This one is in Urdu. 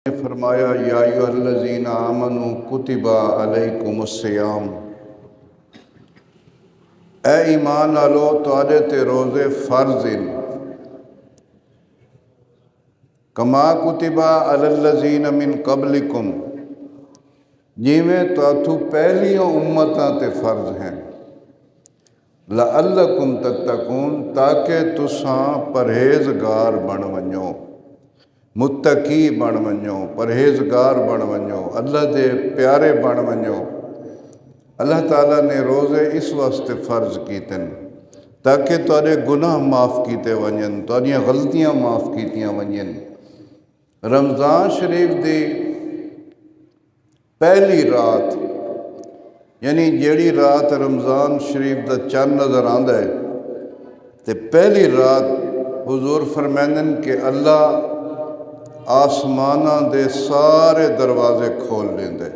نے فرمایا یا ایھا آمنو کتب علیکمُ اے ایمان والو تواڈے تے روزے فرض ہیں کما کتب علی الذین من قبلکم جیویں تاتھوں پہلیاں امتاں تے فرض ہیں لعلکم تتقون تاکہ تساں پرہیزگار بن ونجو متقی بن ونجو پرہیزگار بن ونجو اللہ دے پیارے بن ونجو۔ اللہ تعالیٰ نے روزے اس واسطے فرض کیتے تاکہ تواڈے گناہ معاف کیتے ونجن تواڈیاں غلطیاں معاف کیتیاں ونجن۔ رمضان شریف دی پہلی رات یعنی جیڑی رات رمضان شریف دا چند نظر آندا ہے تے پہلی رات حضور فرمائندن کہ اللہ آسماناں دے سارے دروازے کھول لیندے